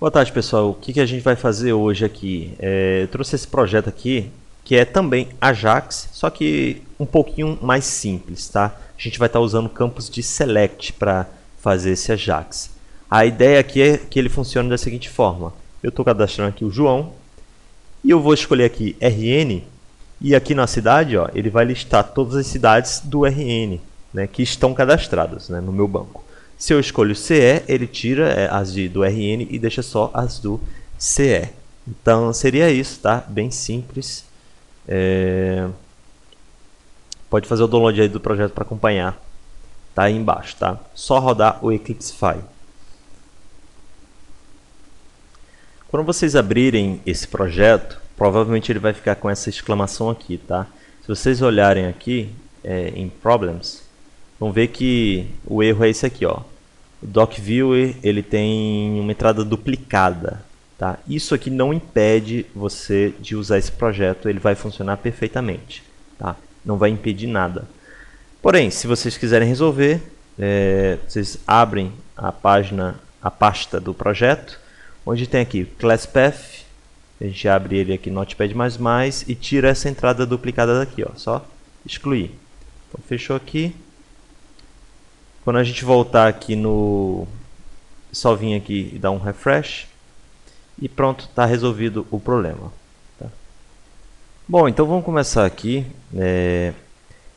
Boa tarde, pessoal. O que a gente vai fazer hoje aqui? Eu trouxe esse projeto aqui, que é também Ajax, só que um pouquinho mais simples, tá? A gente vai estar usando campos de select para fazer esse Ajax. A ideia aqui é que ele funcione da seguinte forma. Eu estou cadastrando aqui o João, e eu vou escolher aqui RN, e aqui na cidade, ó, ele vai listar todas as cidades do RN, né, que estão cadastradas, né, no meu banco. Se eu escolho CE, ele tira as do RN e deixa só as do CE. Então seria isso, tá? Bem simples. Pode fazer o download aí do projeto para acompanhar. Tá aí embaixo, tá? Só rodar o Eclipsify. Quando vocês abrirem esse projeto, provavelmente ele vai ficar com essa exclamação aqui, tá? Se vocês olharem aqui em Problems, vão ver que o erro é esse aqui, ó. O DocViewer ele tem uma entrada duplicada, tá? Isso aqui não impede você de usar esse projeto, ele vai funcionar perfeitamente, tá? Não vai impedir nada. Porém, se vocês quiserem resolver, vocês abrem a pasta do projeto, onde tem aqui Class Path. A gente abre ele aqui no Notepad++ e tira essa entrada duplicada daqui, ó. Só excluir. Então, fechou aqui. Quando a gente voltar aqui no... Só vir aqui e dar um refresh. E pronto, está resolvido o problema. Tá? Bom, então vamos começar aqui.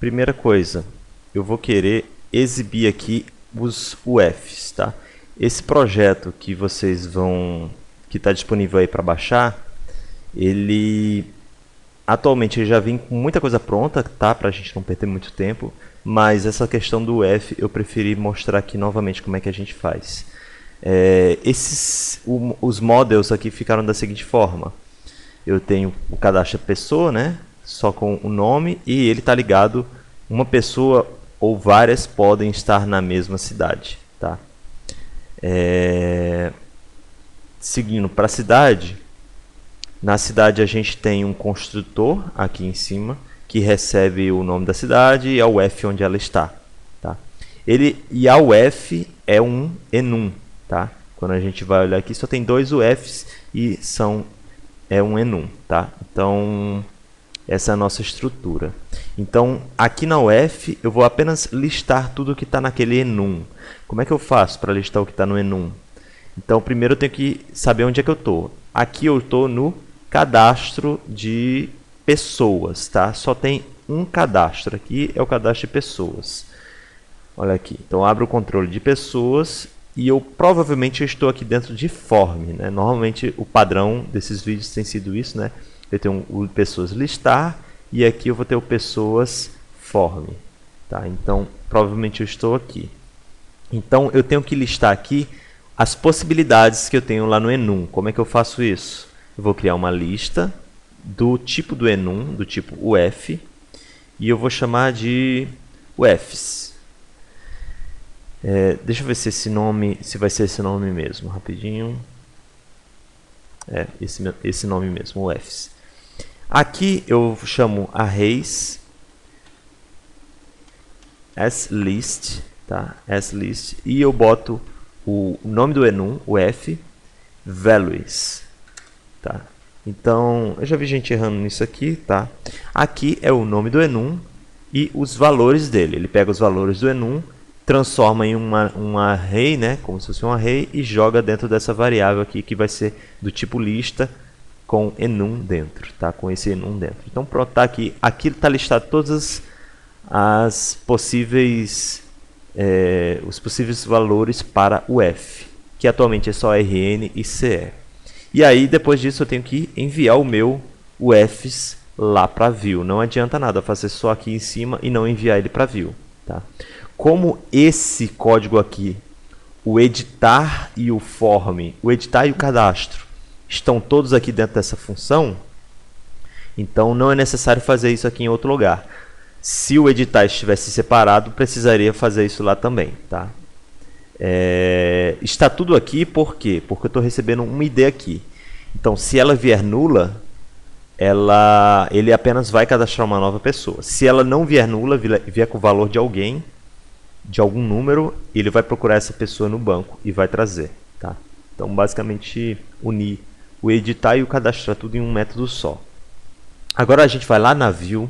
Primeira coisa, eu vou querer exibir aqui os UFs, tá? Esse projeto que vocês vão... que está disponível aí para baixar, ele... Atualmente ele já vem com muita coisa pronta, tá? Para a gente não perder muito tempo. Mas essa questão do UF eu preferi mostrar aqui novamente como é que a gente faz. Os models aqui ficaram da seguinte forma. Eu tenho o cadastro pessoa, né? Só com o nome, e ele está ligado. Uma pessoa ou várias podem estar na mesma cidade. Tá? Seguindo para a cidade. Na cidade a gente tem um construtor aqui em cima, que recebe o nome da cidade e a UF onde ela está. Tá? E a UF é um enum. Tá? Quando a gente vai olhar aqui, só tem dois UFs e é um enum. Tá? Então, essa é a nossa estrutura. Então, aqui na UF, eu vou apenas listar tudo que está naquele enum. Como é que eu faço para listar o que está no enum? Então, primeiro eu tenho que saber onde é que eu estou. Aqui eu estou no cadastro de pessoas, tá? Só tem um cadastro aqui, é o cadastro de pessoas. Olha aqui, então abro o controle de pessoas e eu provavelmente estou aqui dentro de form, né? Normalmente o padrão desses vídeos tem sido isso, né? Eu tenho o pessoas listar e aqui eu vou ter o pessoas form, tá? Então provavelmente eu estou aqui. Então eu tenho que listar aqui as possibilidades que eu tenho lá no enum. Como é que eu faço isso? Eu vou criar uma lista do tipo do enum, do tipo UF, e eu vou chamar de UFs. Deixa eu ver se se vai ser esse nome mesmo, rapidinho. Esse nome mesmo, UFs. Aqui eu chamo arrays as_list, tá? As_list, e eu boto o nome do enum, UF, values, tá? Então, eu já vi gente errando nisso aqui, tá? Aqui é o nome do enum e os valores dele. Ele pega os valores do enum, transforma em um array, né? Como se fosse um array, e joga dentro dessa variável aqui, que vai ser do tipo lista com enum dentro, tá? Com esse enum dentro. Então, pronto, tá aqui. Aqui está listado todas as possíveis... os possíveis valores para o F, que atualmente é só RN e CE. E aí, depois disso, eu tenho que enviar o meu UFs lá para view. Não adianta nada fazer só aqui em cima e não enviar ele para view. Tá? Como esse código aqui, o editar e o form, o editar e o cadastro, estão todos aqui dentro dessa função, então não é necessário fazer isso aqui em outro lugar. Se o editar estivesse separado, precisaria fazer isso lá também. Tá? Está tudo aqui, por quê? Porque eu estou recebendo uma ID aqui. Então, se ela vier nula, ele apenas vai cadastrar uma nova pessoa. Se ela não vier nula, vier com o valor de algum número, ele vai procurar essa pessoa no banco e vai trazer. Tá? Então, basicamente, unir o editar e o cadastrar tudo em um método só. Agora a gente vai lá na View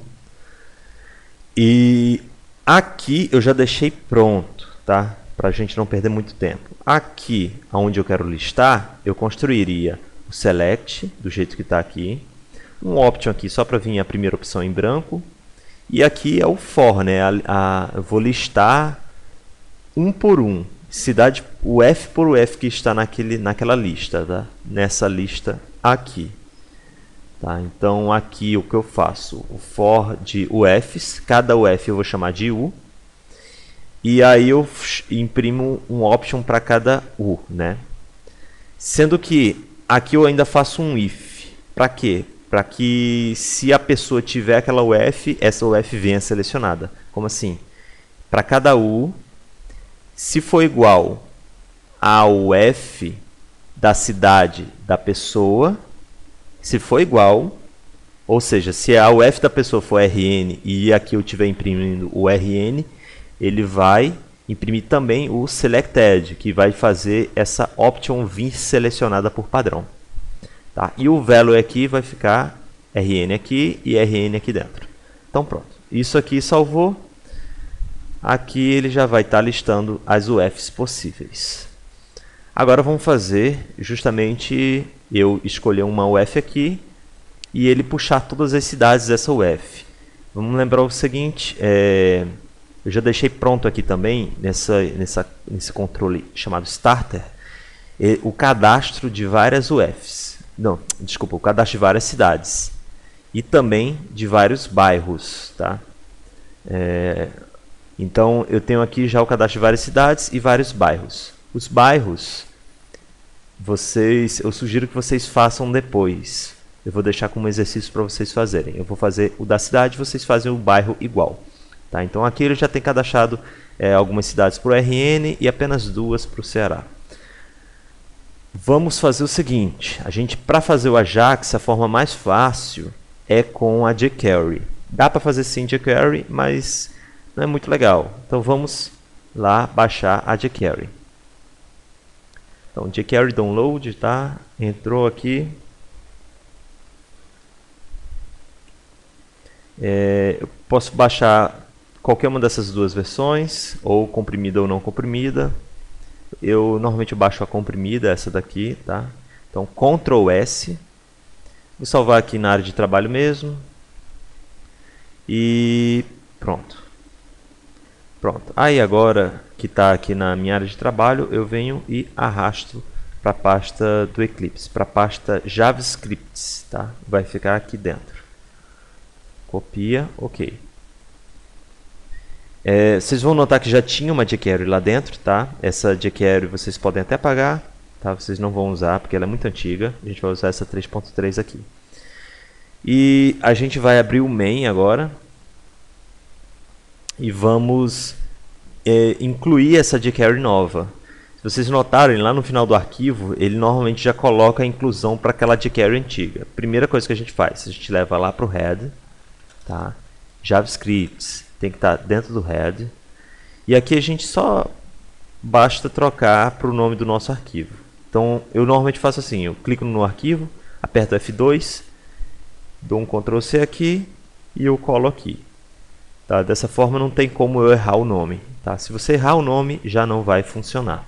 e aqui eu já deixei pronto, tá? Para a gente não perder muito tempo. Aqui, onde eu quero listar, eu construiria o Select, do jeito que está aqui. Um Option aqui só para vir a primeira opção em branco. E aqui é o For, né? Eu vou listar um por um. Cidade, o F por F que está naquela lista, tá? Nessa lista aqui. Tá? Então aqui o que eu faço? O for de UFs, cada UF eu vou chamar de U. E aí eu imprimo um option para cada U, né? Sendo que aqui eu ainda faço um if. Para quê? Para que se a pessoa tiver aquela UF, essa UF venha selecionada. Como assim? Para cada U, se for igual ao UF da cidade da pessoa, se for igual, ou seja, se a UF da pessoa for RN e aqui eu estiver imprimindo o RN, ele vai imprimir também o selected, que vai fazer essa option vir selecionada por padrão. Tá? E o value aqui vai ficar RN aqui e RN aqui dentro. Então pronto, isso aqui salvou. Aqui ele já vai estar listando as UFs possíveis. Agora vamos fazer justamente eu escolher uma UF aqui e ele puxar todas as cidades dessa UF. Vamos lembrar o seguinte, eu já deixei pronto aqui também, nesse controle chamado Starter, o cadastro de várias UFs. Não, desculpa, o cadastro de várias cidades. E também de vários bairros. Tá? Então, eu tenho aqui já o cadastro de várias cidades e vários bairros. Os bairros, eu sugiro que vocês façam depois. Eu vou deixar como exercício para vocês fazerem. Eu vou fazer o da cidade, vocês fazem o bairro igual. Tá? Então aqui ele já tem cadastrado algumas cidades para o RN e apenas 2 para o Ceará. Vamos fazer o seguinte, para fazer o Ajax, a forma mais fácil é com a jQuery. Dá para fazer sim jQuery, mas não é muito legal. Então vamos lá baixar a jQuery. Então jQuery download, tá? Entrou aqui. Eu posso baixar qualquer uma dessas duas versões, ou comprimida ou não comprimida. Eu normalmente baixo a comprimida, essa daqui, tá? Então Ctrl S. Vou salvar aqui na área de trabalho mesmo. E pronto. Pronto. Aí agora que está aqui na minha área de trabalho, eu venho e arrasto para a pasta do Eclipse, para a pasta JavaScript, tá? Vai ficar aqui dentro. Copia, ok. Vocês vão notar que já tinha uma jQuery lá dentro, tá? Essa jQuery vocês podem até apagar, tá? Vocês não vão usar porque ela é muito antiga. A gente vai usar essa 3.3 aqui. E a gente vai abrir o main agora e vamos incluir essa jQuery nova. Se vocês notarem, lá no final do arquivo, ele normalmente já coloca a inclusão para aquela jQuery antiga. Primeira coisa que a gente faz, a gente leva lá para o head, tá? JavaScript tem que estar dentro do head. E aqui a gente só basta trocar para o nome do nosso arquivo. Então eu normalmente faço assim, eu clico no arquivo, aperto F2, dou um Ctrl C aqui e eu colo aqui. Tá? Dessa forma não tem como eu errar o nome. Tá? Se você errar o nome, já não vai funcionar.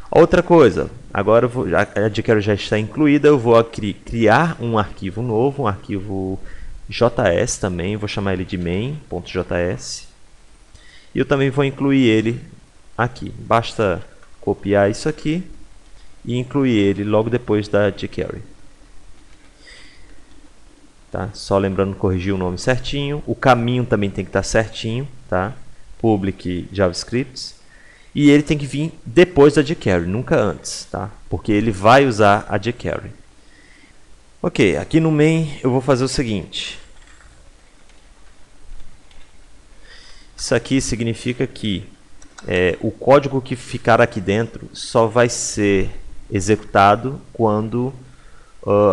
Outra coisa, agora a jQuery já está incluída, eu vou criar um arquivo novo, um arquivo JS também, vou chamar ele de main.js. E eu também vou incluir ele aqui. Basta copiar isso aqui e incluir ele logo depois da jQuery. Tá? Só lembrando corrigir o nome certinho. O caminho também tem que estar certinho. Tá? Public JavaScript. E ele tem que vir depois da jQuery, nunca antes. Tá? Porque ele vai usar a jQuery. Ok, aqui no main eu vou fazer o seguinte. Isso aqui significa que o código que ficar aqui dentro só vai ser executado quando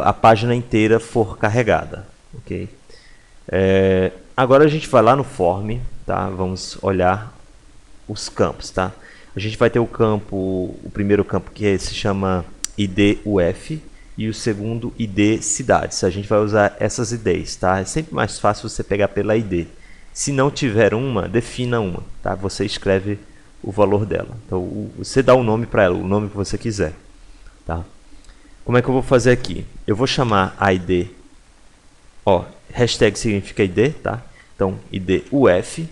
a página inteira for carregada. Okay? Agora a gente vai lá no form, tá? Vamos olhar os campos. Tá? A gente vai ter o primeiro campo que se chama id UF e o segundo id cidades. A gente vai usar essas IDs, tá? É sempre mais fácil você pegar pela ID. Se não tiver uma, defina uma, tá? Você escreve o valor dela. Então, você dá o nome para ela, o nome que você quiser, tá? Como é que eu vou fazer aqui? Eu vou chamar a ID, ó, hashtag significa ID, tá? Então, id UF,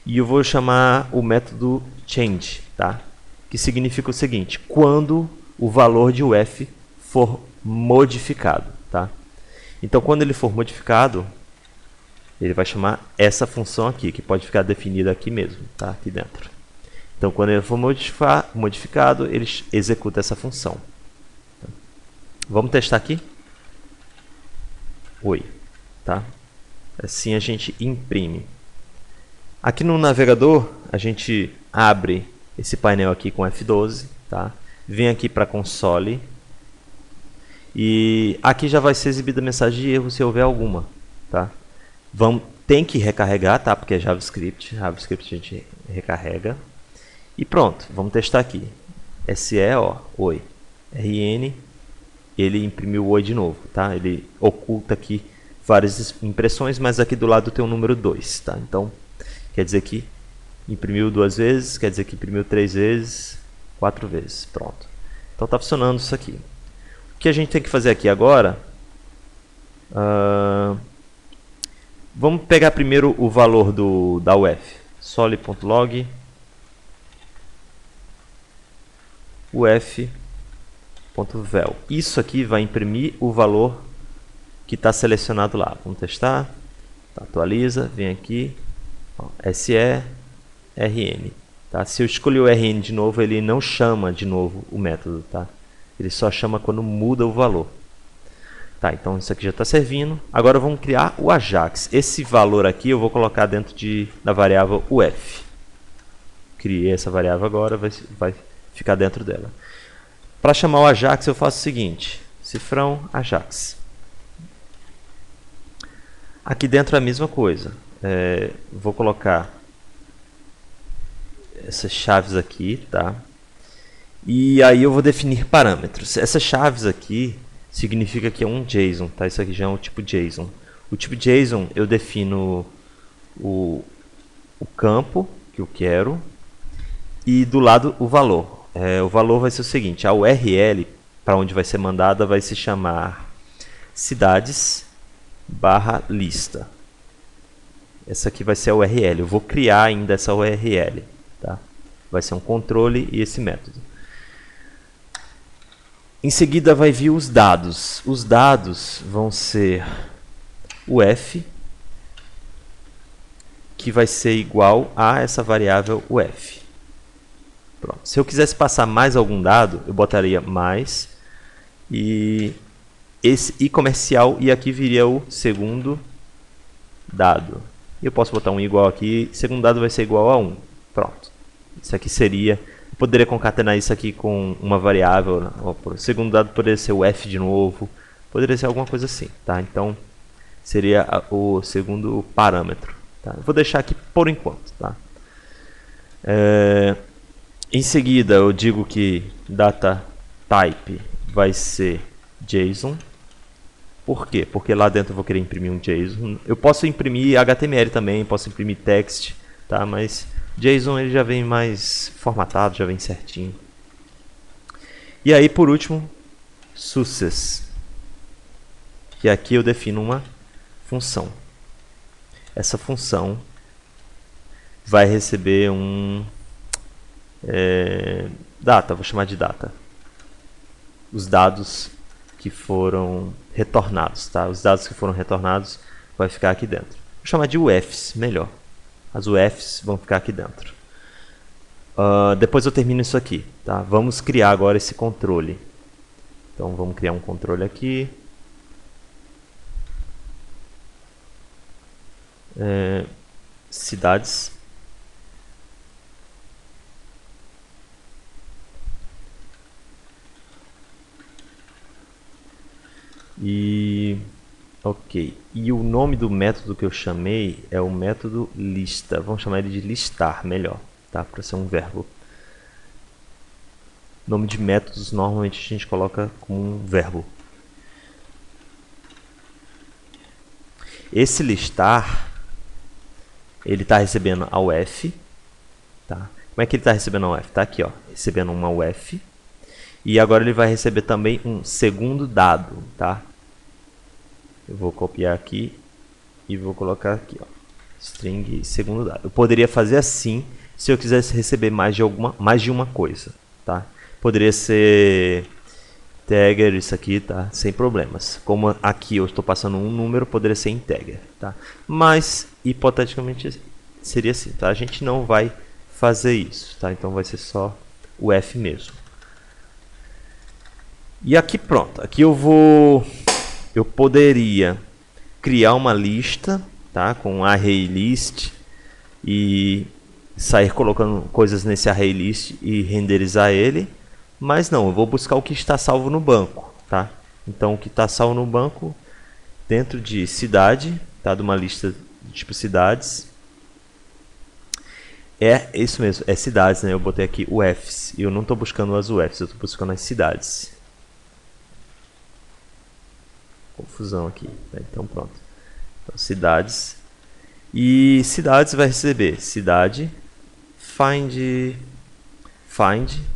e eu vou chamar o método change, tá? Que significa o seguinte: quando o valor de UF for modificado, tá? Então, quando ele for modificado, ele vai chamar essa função aqui, que pode ficar definida aqui mesmo, tá? Aqui dentro. Então, quando ele for modificado, ele executa essa função. Vamos testar aqui? Oi, tá? Assim a gente imprime. Aqui no navegador, a gente abre esse painel aqui com F12, tá? Vem aqui para console. E aqui já vai ser exibida a mensagem de erro se houver alguma, tá? Tem que recarregar, tá? Porque é JavaScript. JavaScript a gente recarrega. E pronto, vamos testar aqui. SE, ó, oi. RN, ele imprimiu o oi de novo, tá? Ele oculta aqui várias impressões, mas aqui do lado tem o número 2, tá? Então, quer dizer que imprimiu 2 vezes, quer dizer que imprimiu 3 vezes, 4 vezes, pronto. Então tá funcionando isso aqui. O que a gente tem que fazer aqui agora, vamos pegar primeiro o valor da UF, soli.log uf.vel. Isso aqui vai imprimir o valor que está selecionado lá. Vamos testar. Atualiza, vem aqui, ó, SE, RN. Tá? Se eu escolher o RN de novo, ele não chama de novo o método. Tá? Ele só chama quando muda o valor. Tá, então isso aqui já está servindo. Agora vamos criar o Ajax. Esse valor aqui eu vou colocar dentro da variável UF. Criei essa variável agora, vai ficar dentro dela. Para chamar o Ajax eu faço o seguinte, cifrão Ajax. Aqui dentro é a mesma coisa. Vou colocar essas chaves aqui, tá? E aí eu vou definir parâmetros. Essas chaves aqui significa que é um JSON, tá? Isso aqui já é um tipo JSON. O tipo JSON eu defino o campo que eu quero e do lado o valor. O valor vai ser o seguinte: a URL para onde vai ser mandada vai se chamar cidades/lista. Essa aqui vai ser a URL. Eu vou criar ainda essa URL, tá? Vai ser um controle e esse método. Em seguida vai vir os dados. Os dados vão ser o f, que vai ser igual a essa variável UF. Pronto. Se eu quisesse passar mais algum dado, eu botaria mais e esse i comercial, e aqui viria o segundo dado. Eu posso botar um igual aqui, segundo dado vai ser igual a 1. Pronto. Isso aqui seria... Eu poderia concatenar isso aqui com uma variável. Né? O segundo dado poderia ser o f de novo. Poderia ser alguma coisa assim. Tá? Então, seria o segundo parâmetro. Tá? Eu vou deixar aqui por enquanto. Tá? Em seguida, eu digo que data type vai ser JSON. Por quê? Porque lá dentro eu vou querer imprimir um JSON. Eu posso imprimir HTML também, posso imprimir text, tá? Mas JSON ele já vem mais formatado, já vem certinho. E aí, por último, success, que aqui eu defino uma função. Essa função vai receber um data, vou chamar de data. Os dados que foram retornados, tá? Os dados que foram retornados vai ficar aqui dentro. Vou chamar de UFs, melhor. As UFs vão ficar aqui dentro. Depois eu termino isso aqui, tá? Vamos criar agora esse controle. Então vamos criar um controle aqui. Cidades. Ok. E o nome do método que eu chamei é o método lista. Vamos chamar ele de listar, melhor, tá? Para ser um verbo. Nome de métodos normalmente a gente coloca como um verbo. Esse listar, ele está recebendo a UF. Tá? Como é que ele está recebendo a UF? Está aqui, ó, recebendo uma UF. E agora ele vai receber também um segundo dado. Tá? Eu vou copiar aqui e vou colocar aqui, ó, string segundo dado. Eu poderia fazer assim se eu quisesse receber mais de uma coisa. Tá? Poderia ser integer isso aqui, tá? Sem problemas. Como aqui eu estou passando um número, poderia ser integer, tá? Mas hipoteticamente seria assim, tá? A gente não vai fazer isso, tá? Então vai ser só o F mesmo. E aqui pronto. Aqui eu poderia criar uma lista, tá? Com array list e sair colocando coisas nesse array list e renderizar ele. Mas não, eu vou buscar o que está salvo no banco, tá? Então, o que está salvo no banco, dentro de cidade, tá? De uma lista de tipo cidades. É isso mesmo, é cidades, né? Eu botei aqui UFs, e eu não estou buscando as UFs, eu estou buscando as cidades. Confusão aqui, né? Então pronto. Então, cidades. E cidades vai receber cidade, find,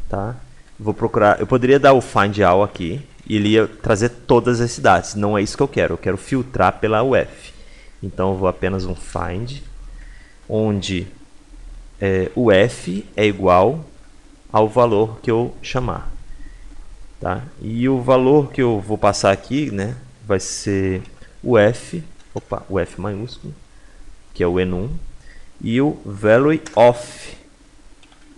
tá? Vou procurar, eu poderia dar o find all aqui e ele ia trazer todas as cidades. Não é isso que eu quero filtrar pela UF. Então eu vou apenas um find, onde o F é igual ao valor que eu chamar. Tá? E o valor que eu vou passar aqui, né, vai ser o F maiúsculo, que é o enum, e o value of,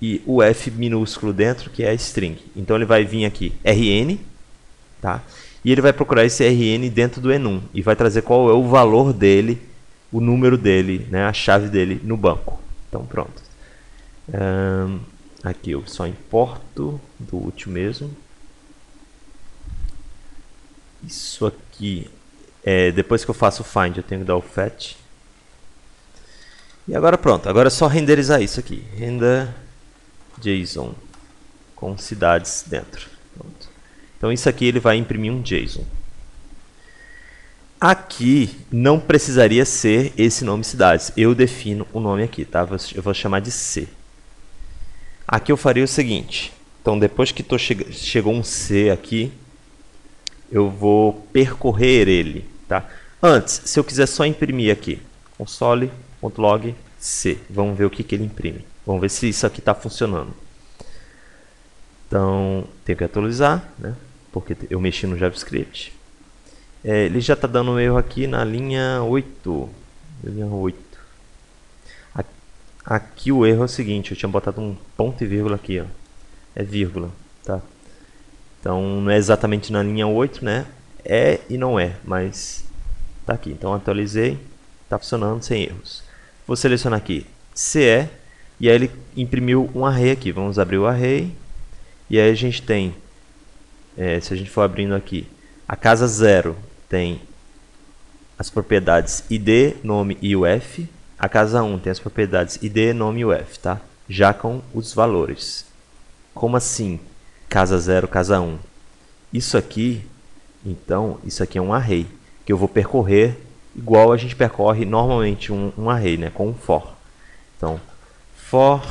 e o F minúsculo dentro, que é a string. Então ele vai vir aqui, rn, tá? E ele vai procurar esse rn dentro do enum, e vai trazer qual é o valor dele, o número dele, né, a chave dele no banco. Então pronto. Aqui eu só importo do útil mesmo. Isso aqui, depois que eu faço o find, eu tenho que dar o fetch. E agora pronto, agora é só renderizar isso aqui. Render JSON com cidades dentro. Pronto. Então isso aqui ele vai imprimir um JSON. Aqui não precisaria ser esse nome cidades. Eu defino o nome aqui, tá? Eu vou chamar de C. Aqui eu faria o seguinte. Então depois que chegou um C aqui, eu vou percorrer ele, tá? Antes, se eu quiser só imprimir aqui, console.log C, vamos ver o que ele imprime. Vamos ver se isso aqui está funcionando. Então, tenho que atualizar, né? Porque eu mexi no JavaScript. Ele já está dando um erro aqui na linha 8. Linha 8. Aqui o erro é o seguinte, eu tinha botado um ponto e vírgula aqui, ó. É vírgula, tá? Então, não é exatamente na linha 8, né? É e não é, mas tá aqui. Então, atualizei, está funcionando sem erros. Vou selecionar aqui CE, e aí ele imprimiu um array aqui. Vamos abrir o array, e aí a gente tem, se a gente for abrindo aqui, a casa 0 tem as propriedades id, nome e UF. A casa 1 tem as propriedades id, nome e UF, tá? Já com os valores. Como assim? Casa 0, casa 1. Isso aqui, então, isso aqui é um array que eu vou percorrer igual a gente percorre normalmente um array, né, com um for. Então, for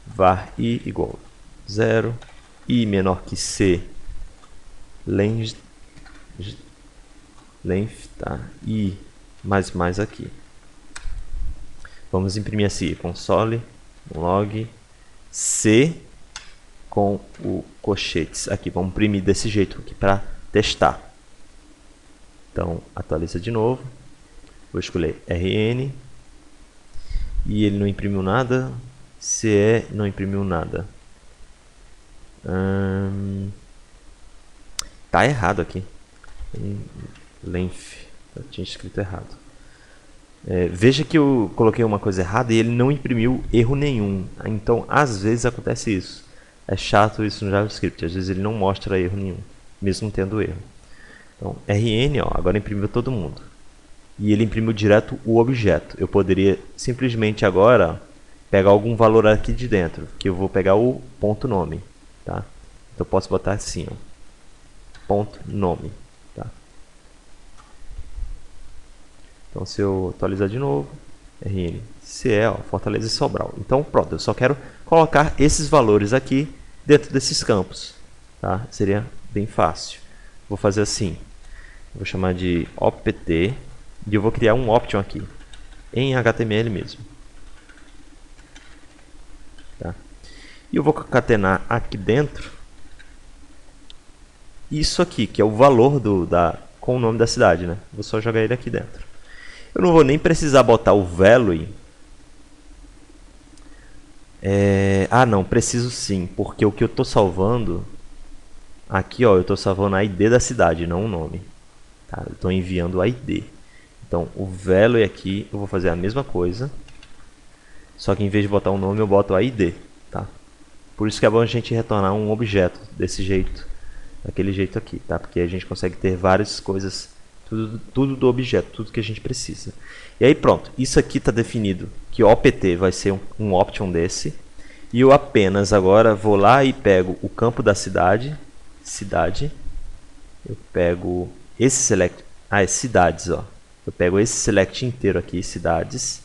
var i igual 0, i menor que c, length, tá? I mais aqui. Vamos imprimir assim, console.log c com o colchetes aqui. Vamos imprimir desse jeito aqui para testar. Então, atualiza de novo. Vou escolher rn. E ele não imprimiu nada. Ce não imprimiu nada. Tá errado aqui. Length. Eu tinha escrito errado. Veja que eu coloquei uma coisa errada e ele não imprimiu erro nenhum. Então, às vezes acontece isso. É chato isso no JavaScript. Às vezes ele não mostra erro nenhum, mesmo tendo erro. Então, rn, ó, agora imprimiu todo mundo. E ele imprimiu direto o objeto. Eu poderia simplesmente agora pegar algum valor aqui de dentro, que eu vou pegar o ponto nome. tá? Então eu posso botar assim, ó, ponto nome, tá? Então se eu atualizar de novo, RNCE, ó, Fortaleza e Sobral. Então pronto, eu só quero colocar esses valores aqui dentro desses campos, tá? Seria bem fácil. Vou fazer assim, vou chamar de opt e eu vou criar um option aqui em HTML mesmo, tá? E eu vou concatenar aqui dentro isso aqui, que é o valor com o nome da cidade, né? Vou só jogar ele aqui dentro. Eu não vou nem precisar botar o value. Não, preciso sim, porque o que eu estou salvando aqui, ó, eu estou salvando a ID da cidade, não o nome. Tá? Eu estou enviando o ID. Então, o value aqui, eu vou fazer a mesma coisa, só que em vez de botar o nome, eu boto o ID. Tá? Por isso que é bom a gente retornar um objeto desse jeito, daquele jeito aqui, tá? Porque a gente consegue ter várias coisas, tudo do objeto, tudo que a gente precisa. E aí pronto, isso aqui está definido, que o opt vai ser um option desse, e eu apenas agora vou lá e pego o campo da cidade, eu pego esse select, é cidades, ó. Eu pego esse select inteiro aqui, cidades,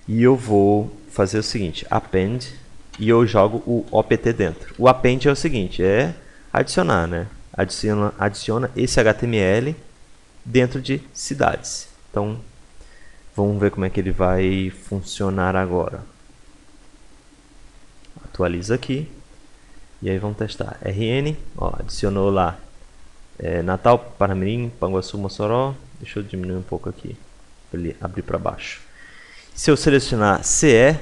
e eu vou fazer o seguinte, append, e eu jogo o opt dentro. O append é o seguinte, é adicionar, né? Adiciona esse HTML dentro de cidades. Então, vamos ver como é que ele vai funcionar agora. Atualiza aqui. E aí vamos testar. RN, ó, adicionou lá Natal, Paramirim, Panguaçu, Mossoró. Deixa eu diminuir um pouco aqui, para ele abrir para baixo. Se eu selecionar CE,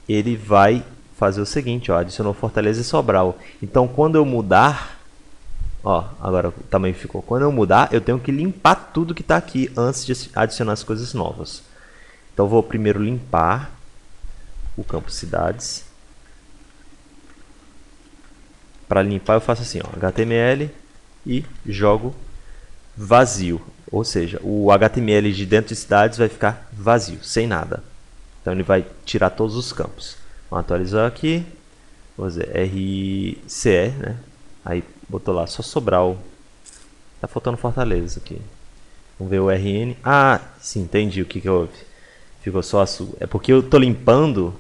ele vai fazer o seguinte, ó, adicionou Fortaleza e Sobral. Então, quando eu mudar, ó, agora o tamanho ficou. Quando eu mudar, eu tenho que limpar tudo que está aqui antes de adicionar as coisas novas. Então, vou primeiro limpar o campo cidades. Para limpar, eu faço assim, ó, HTML e jogo vazio. Ou seja, o HTML de dentro de cidades vai ficar vazio, sem nada. Então, ele vai tirar todos os campos. Vamos atualizar aqui. Vou dizer RCE, né? Aí botou lá só Sobral. Tá faltando Fortaleza aqui. Vamos ver o RN. Ah, sim, entendi o que houve. Ficou só azul. É porque eu tô limpando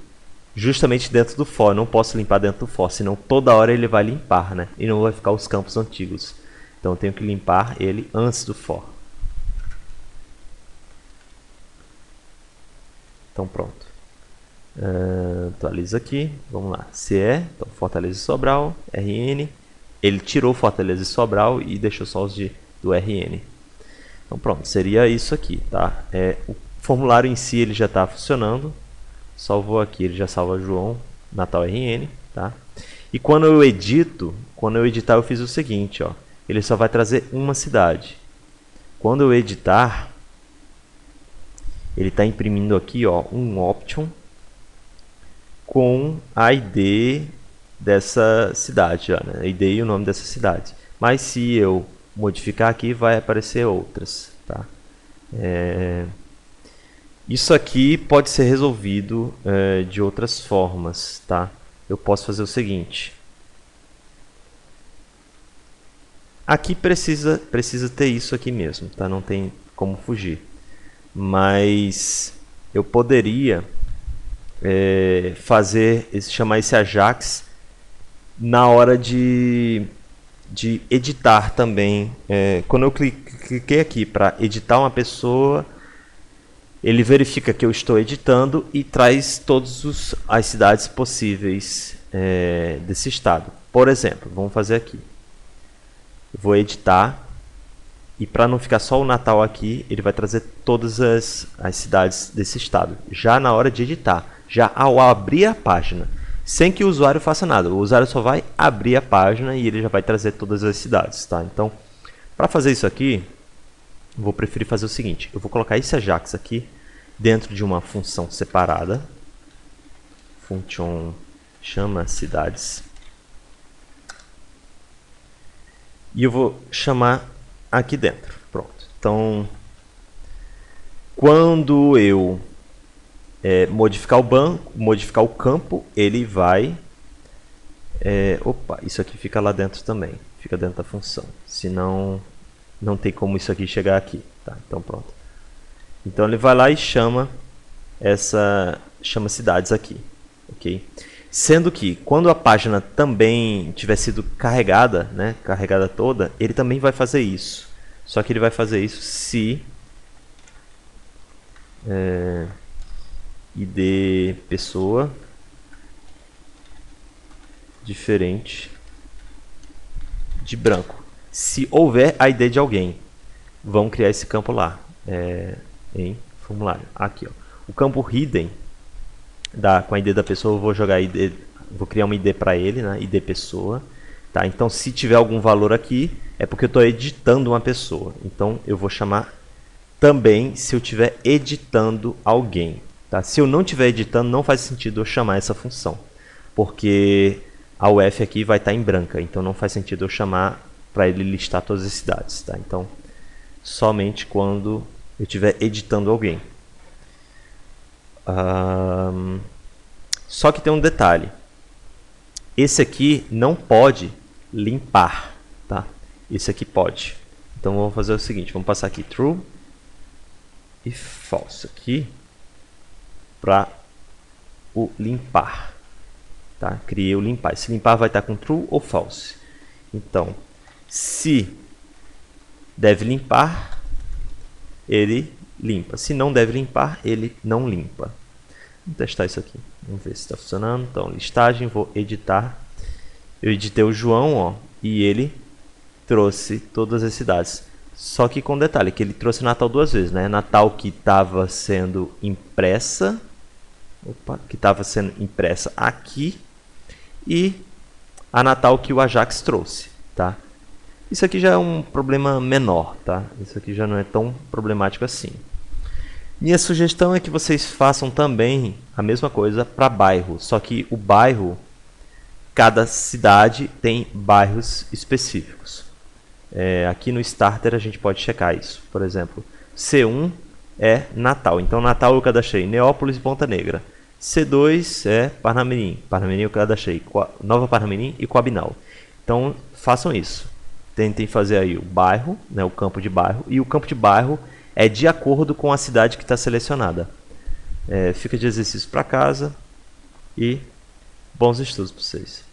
justamente dentro do for. Eu não posso limpar dentro do for, senão toda hora ele vai limpar, né? E não vai ficar os campos antigos. Então eu tenho que limpar ele antes do for. Então pronto. Atualiza aqui, vamos lá, CE, então Fortaleza e Sobral, RN, ele tirou Fortaleza e Sobral e deixou só os do RN. Então pronto, seria isso aqui, tá? O formulário em si ele já está funcionando, salvou aqui, ele já salva João, Natal RN, tá? E quando eu editar eu fiz o seguinte, ó, ele só vai trazer uma cidade. Quando eu editar, ele está imprimindo aqui, ó, um option com a ID dessa cidade, já, né? ID e o nome dessa cidade. Mas se eu modificar aqui, vai aparecer outras, tá? Isso aqui pode ser resolvido de outras formas, tá? Eu posso fazer o seguinte. Aqui precisa ter isso aqui mesmo, tá? Não tem como fugir. Mas eu poderia chamar esse Ajax na hora de editar também. Quando eu cliquei aqui para editar uma pessoa, ele verifica que eu estou editando e traz todas as cidades possíveis desse estado. Por exemplo, vamos fazer aqui. Eu vou editar e para não ficar só o Natal aqui, ele vai trazer todas as cidades desse estado, já na hora de editar. Já ao abrir a página, sem que o usuário faça nada. O usuário só vai abrir a página e ele já vai trazer todas as cidades, tá? Então, para fazer isso aqui, eu vou preferir fazer o seguinte. Eu vou colocar esse Ajax aqui dentro de uma função separada. Function chama cidades. E eu vou chamar aqui dentro. Pronto. Então, quando eu modificar o banco, modificar o campo, ele vai... opa, isso aqui fica lá dentro também, fica dentro da função, senão não tem como isso aqui chegar aqui, tá? Então pronto. Então ele vai lá e chama cidades aqui, ok? Sendo que quando a página também tiver sido carregada, né, carregada toda, ele também vai fazer isso. Só que ele vai fazer isso se id pessoa diferente de branco. Se houver a ID de alguém, vão criar esse campo lá em formulário. Aqui, ó. O campo hidden com a ID da pessoa, eu vou jogar ID, vou criar uma ID para ele, né? ID pessoa. Tá? Então, se tiver algum valor aqui, é porque eu estou editando uma pessoa. Então, eu vou chamar também se eu estiver editando alguém. Tá? Se eu não estiver editando, não faz sentido eu chamar essa função, porque a UF aqui vai estar em branca. Então, não faz sentido eu chamar para ele listar todas as cidades. Tá? Então, somente quando eu estiver editando alguém. Só que tem um detalhe. Esse aqui não pode limpar, tá? Esse aqui pode. Então vamos fazer o seguinte, vamos passar aqui true e false aqui para o limpar, tá? Criei o limpar. Esse limpar vai estar com true ou false. Então, se deve limpar, ele limpa. Se não deve limpar, ele não limpa. Vamos testar isso aqui. Vamos ver se está funcionando. Então, listagem, vou editar. Eu editei o João, ó, e ele trouxe todas as cidades. Só que com detalhe, que ele trouxe Natal duas vezes, né? Natal que estava sendo impressa, aqui, e a Natal que o Ajax trouxe, tá? Isso aqui já é um problema menor, tá? Isso aqui já não é tão problemático assim. Minha sugestão é que vocês façam também a mesma coisa para bairro, só que o bairro, cada cidade tem bairros específicos. Aqui no Starter a gente pode checar isso. Por exemplo, C1 é Natal, então Natal eu cadastrei Neópolis e Ponta Negra. C2 é Parnamirim, Parnamirim eu cadastrei Nova Parnamirim e Coabinal. Então façam isso. Tentem fazer aí o bairro, né, o campo de bairro, e o campo de bairro é de acordo com a cidade que está selecionada. Fica de exercício para casa e bons estudos para vocês.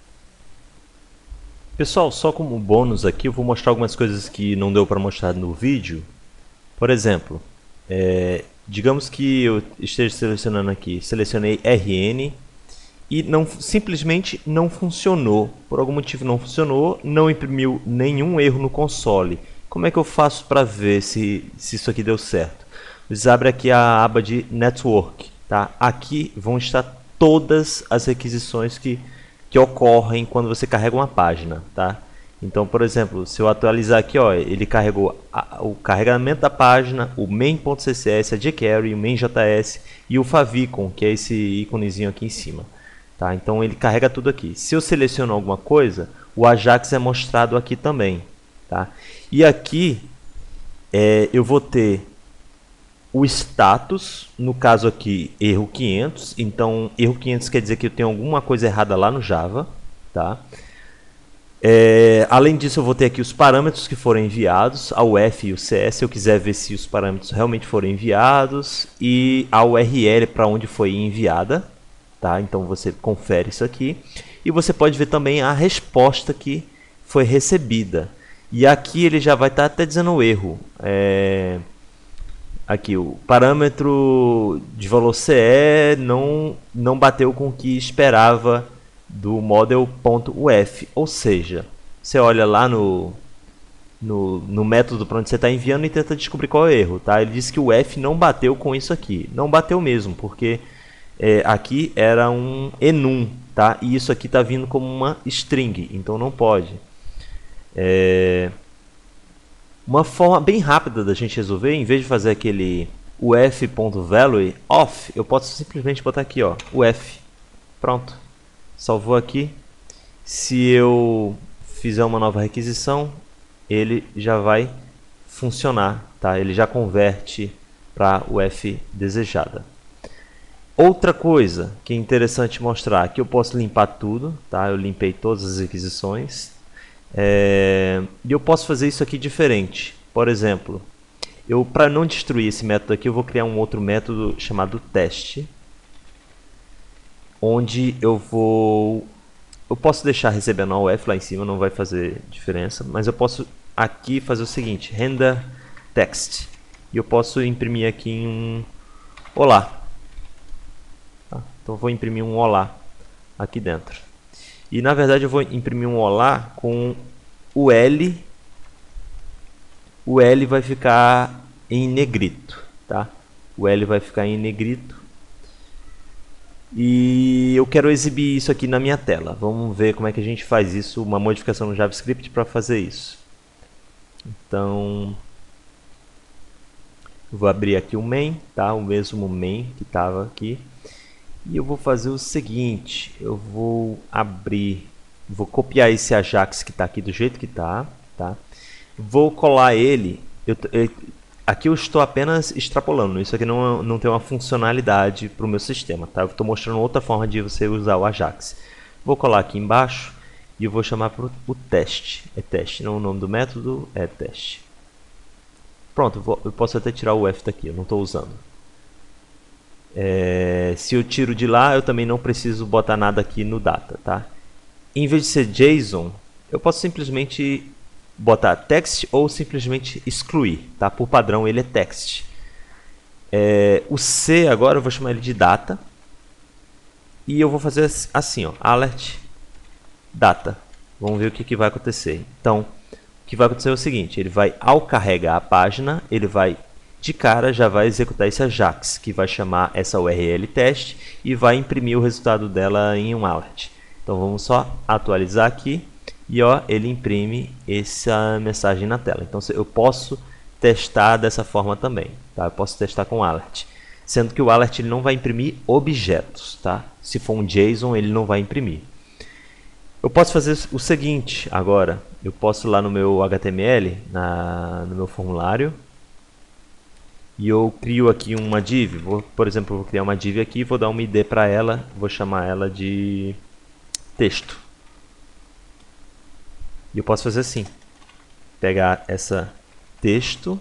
Pessoal, só como bônus aqui eu vou mostrar algumas coisas que não deu para mostrar no vídeo. Por exemplo, digamos que eu esteja selecionando aqui, selecionei RN e simplesmente não funcionou. Por algum motivo não funcionou, não imprimiu nenhum erro no console. Como é que eu faço para ver se isso aqui deu certo? Vocês abrem aqui a aba de Network. Tá? Aqui vão estar todas as requisições que ocorrem quando você carrega uma página. Tá? Então, por exemplo, se eu atualizar aqui, ó, ele carregou o carregamento da página, o main.ccs, a jQuery, o main.js e o favicon, que é esse íconezinho aqui em cima. Tá? Então ele carrega tudo aqui. Se eu seleciono alguma coisa, o Ajax é mostrado aqui também. Tá? E aqui eu vou ter o status, no caso aqui erro 500, então erro 500 quer dizer que eu tenho alguma coisa errada lá no Java. Tá? Além disso eu vou ter aqui os parâmetros que foram enviados, a UF e o CS, se eu quiser ver se os parâmetros realmente foram enviados, e a URL para onde foi enviada. Tá? Então você confere isso aqui, e você pode ver também a resposta que foi recebida. E aqui ele já vai estar até dizendo o erro. Aqui o parâmetro de valor CE não bateu com o que esperava do model.uf. Ou seja, você olha lá no método para onde você está enviando e tenta descobrir qual é o erro. Tá? Ele disse que o F não bateu com isso aqui. Não bateu mesmo, porque aqui era um enum. Tá? E isso aqui está vindo como uma string, então não pode. Uma forma bem rápida da gente resolver, em vez de fazer aquele uf.value off, eu posso simplesmente botar aqui, ó, uf. Pronto. Salvou aqui. Se eu fizer uma nova requisição, ele já vai funcionar, tá? Ele já converte para uf desejada. Outra coisa que é interessante mostrar, aqui eu posso limpar tudo, tá? Eu limpei todas as requisições. E eu posso fazer isso aqui diferente. Por exemplo, para não destruir esse método aqui, eu vou criar um outro método chamado teste, onde eu posso deixar recebendo a UF lá em cima, não vai fazer diferença, mas eu posso aqui fazer o seguinte, render text, e eu posso imprimir aqui um olá. Tá? Então eu vou imprimir um olá aqui dentro. E na verdade eu vou imprimir um olá com o L. O L vai ficar em negrito, tá? O L vai ficar em negrito. E eu quero exibir isso aqui na minha tela. Vamos ver como é que a gente faz isso, uma modificação no JavaScript para fazer isso. Então, eu vou abrir aqui o main, tá? O mesmo main que estava aqui. E eu vou fazer o seguinte, eu vou copiar esse Ajax que está aqui do jeito que está, tá? Vou colar ele, aqui eu estou apenas extrapolando, isso aqui não tem uma funcionalidade para o meu sistema, tá? Eu estou mostrando outra forma de você usar o Ajax. Vou colar aqui embaixo e eu vou chamar para o teste, é teste, não o nome do método, é teste. Pronto, eu posso até tirar o F daqui, eu não estou usando. Se eu tiro de lá, eu também não preciso botar nada aqui no data, tá? Em vez de ser JSON, eu posso simplesmente botar text ou simplesmente excluir, tá? Por padrão ele é text. O C agora eu vou chamar ele de data e eu vou fazer assim, ó, alert data. Vamos ver o que vai acontecer. Então, o que vai acontecer é o seguinte, ele vai, ao carregar a página, ele vai de cara já vai executar esse Ajax, que vai chamar essa URL teste e vai imprimir o resultado dela em um alert. Então vamos só atualizar aqui e ó, ele imprime essa mensagem na tela. Então eu posso testar dessa forma também, tá? Eu posso testar com alert, sendo que o alert ele não vai imprimir objetos, tá? Se for um JSON ele não vai imprimir. Eu posso fazer o seguinte agora, eu posso ir lá no meu HTML, no meu formulário, e eu crio aqui uma div, por exemplo, vou criar uma div aqui, vou dar uma ID para ela, vou chamar ela de texto. E eu posso fazer assim, pegar essa texto,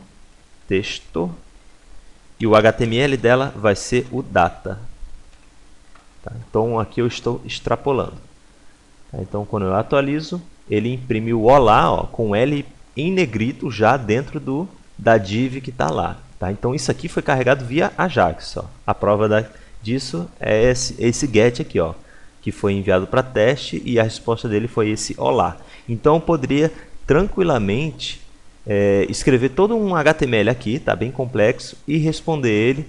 e o HTML dela vai ser o data. Tá? Então aqui eu estou extrapolando. Tá? Então quando eu atualizo, ele imprime o olá, ó, com L em negrito já dentro da div que está lá. Tá? Então isso aqui foi carregado via Ajax. Ó. A prova disso é esse get aqui, ó, que foi enviado para teste e a resposta dele foi esse olá. Então eu poderia tranquilamente escrever todo um HTML aqui, tá bem complexo, e responder ele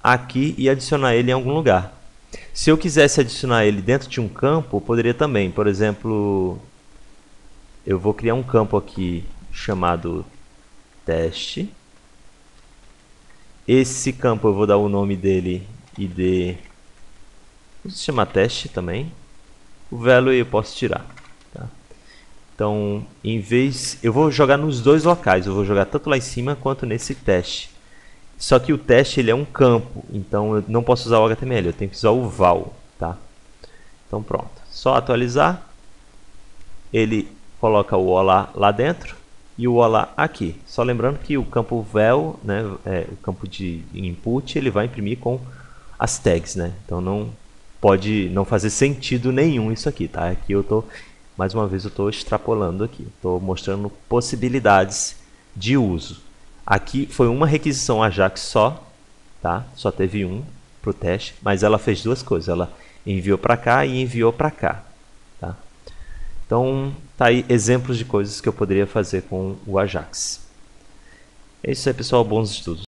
aqui e adicionar ele em algum lugar. Se eu quisesse adicionar ele dentro de um campo, eu poderia também. Por exemplo, eu vou criar um campo aqui chamado teste. Esse campo eu vou dar o nome dele id, vou chamar teste também. O value eu posso tirar. Tá? Então, eu vou jogar nos dois locais, eu vou jogar tanto lá em cima quanto nesse teste. Só que o teste ele é um campo, então eu não posso usar o HTML, eu tenho que usar o val. Tá? Então pronto, só atualizar, ele coloca o olá lá dentro. E o olá aqui. Só lembrando que o campo val, né, o campo de input, ele vai imprimir com as tags, né? Então não pode não fazer sentido nenhum isso aqui, tá? Aqui eu tô, mais uma vez eu estou extrapolando aqui, estou mostrando possibilidades de uso. Aqui foi uma requisição Ajax só, tá? Só teve um para o teste, mas ela fez duas coisas. Ela enviou para cá e enviou para cá, tá? Então, tá aí exemplos de coisas que eu poderia fazer com o Ajax. É isso aí, pessoal. Bons estudos.